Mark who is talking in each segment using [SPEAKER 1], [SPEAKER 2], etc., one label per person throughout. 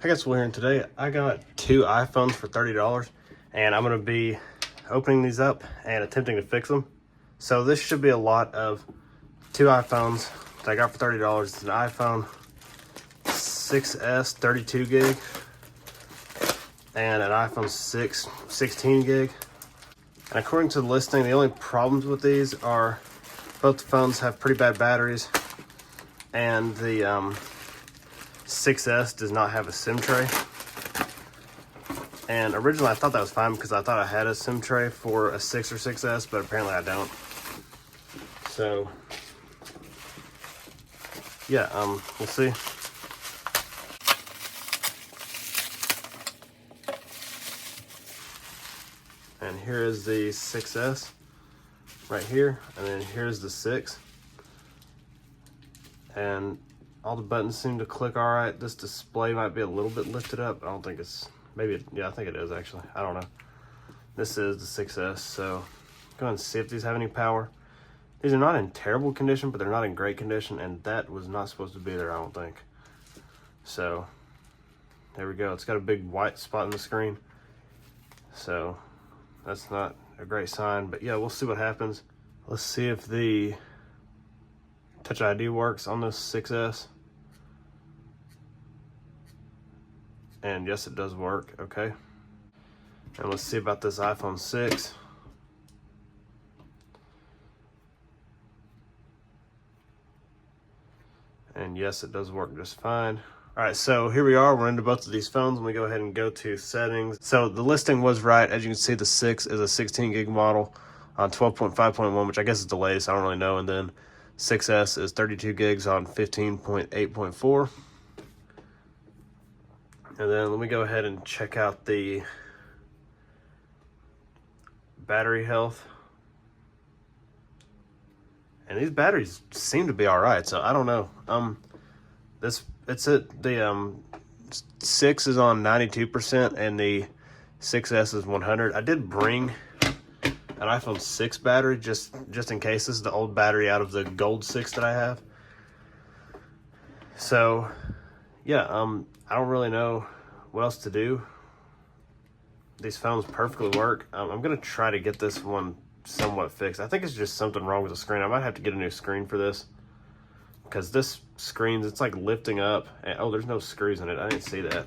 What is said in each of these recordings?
[SPEAKER 1] Hey guys, Will here, and today I got two iPhones for $30, and I'm going to be opening these up and attempting to fix them. So this should be a lot of two iPhones that I got for $30. It's an iPhone 6S 32 gig and an iPhone 6 16 gig. And according to the listing, the only problems with these are both the phones have pretty bad batteries, and the 6S does not have a SIM tray. And originally I thought that was fine because I thought I had a SIM tray for a 6 or 6S, but apparently I don't. So yeah, we'll see. And here is the 6S right here, and then here's the 6. And all the buttons seem to click all right. This display might be a little bit lifted up. I don't think it's, maybe, yeah, I think it is actually. I don't know. This is the 6S, so go ahead and see if these have any power. These are not in terrible condition, but they're not in great condition, and that was not supposed to be there, I don't think. So, there we go. It's got a big white spot in the screen. So, that's not a great sign, but yeah, we'll see what happens. Let's see if the Touch ID works on this 6S. And yes, it does work, okay. And let's see about this iPhone 6. And yes, it does work just fine. All right, so here we are, we're into both of these phones. Let me go ahead and go to settings. So the listing was right. As you can see, the 6 is a 16 gig model on 12.5.1, which I guess is the latest, I don't really know. And then 6S is 32 gigs on 15.8.4. And then let me go ahead and check out the battery health. And these batteries seem to be all right, so I don't know. The 6 is on 92% and the 6S is 100. I did bring an iPhone 6 battery just in case. This is the old battery out of the gold 6 that I have. So yeah, I don't really know what else to do. These phones perfectly work. I'm gonna try to get this one somewhat fixed. I think it's just something wrong with the screen. I might have to get a new screen for this, because this screen, it's like lifting up, and oh, there's no screws in it. I didn't see that.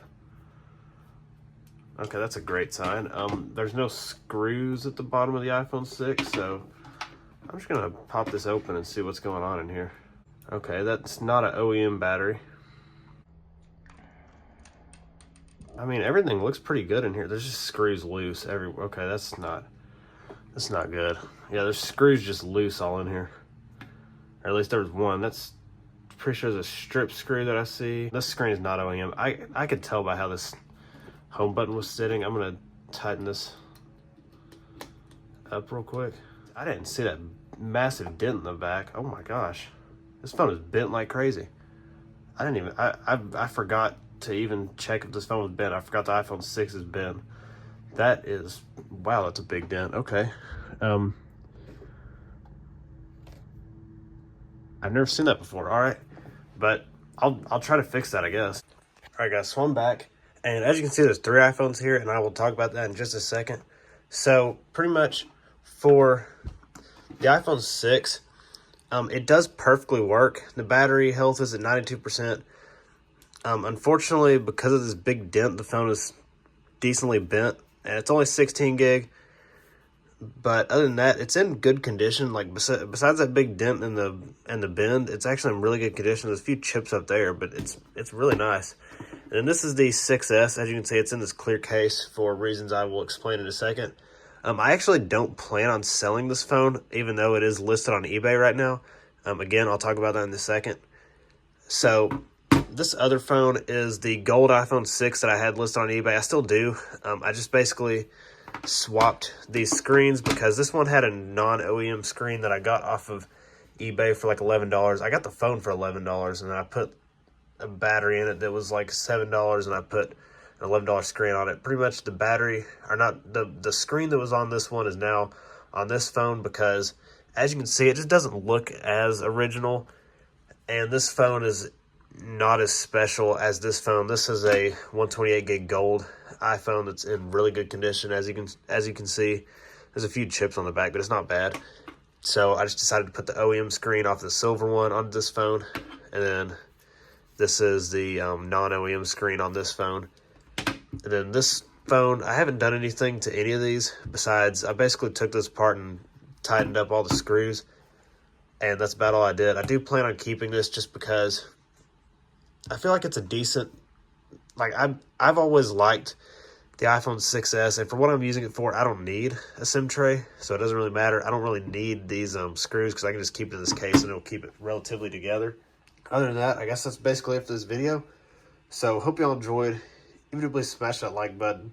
[SPEAKER 1] Okay, that's a great sign. There's no screws at the bottom of the iPhone 6, so I'm just gonna pop this open and see what's going on in here. Okay, that's not an OEM battery. I mean, everything looks pretty good in here. There's just screws loose everywhere. Okay, that's not good. Yeah, there's screws just loose all in here. Or at least there was one. That's pretty sure there's a strip screw that I see. This screen is not OEM. I could tell by how this home button was sitting. I'm gonna tighten this up real quick. I didn't see that massive dent in the back. Oh my gosh. This phone is bent like crazy. I forgot to even check if this phone was bent. I forgot the iPhone 6 is bent. That is, wow, that's a big dent. Okay. I've never seen that before. All right, but I'll try to fix that, I guess. All right, guys, so I'm back, and as you can see, there's 3 iPhones here, and I will talk about that in just a second. So pretty much for the iPhone 6, it does perfectly work. The battery health is at 92%. Unfortunately, because of this big dent, the phone is decently bent, and it's only 16 gig. But other than that, it's in good condition. Like besides that big dent and the bend, it's actually in really good condition. There's a few chips up there, but it's really nice. And this is the 6S. As you can see, it's in this clear case for reasons I will explain in a second. I actually don't plan on selling this phone, even though it is listed on eBay right now. Again, I'll talk about that in a second. So this other phone is the gold iPhone 6 that I had listed on eBay. I still do. I just basically swapped these screens because this one had a non-OEM screen that I got off of eBay for like $11. I got the phone for $11, and I put a battery in it that was like $7, and I put an $11 screen on it. Pretty much the battery, or not, the screen that was on this one is now on this phone, because as you can see, it just doesn't look as original. And this phone is not as special as this phone. This is a 128 gig gold iPhone that's in really good condition. As you can see, there's a few chips on the back, but it's not bad. So I just decided to put the OEM screen off the silver one onto this phone, and then this is the non-OEM screen on this phone. And then this phone, I haven't done anything to any of these besides I basically took this apart and tightened up all the screws, and that's about all I did. I do plan on keeping this just because I feel like it's a decent, like I've always liked the iPhone 6s, and for what I'm using it for, I don't need a SIM tray, so it doesn't really matter. I don't really need these screws because I can just keep it in this case and it'll keep it relatively together. Other than that, I guess that's basically it for this video. So hope y'all enjoyed. If you do, please smash that like button.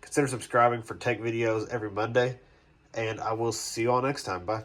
[SPEAKER 1] Consider subscribing for tech videos every Monday, and I will see you all next time. Bye.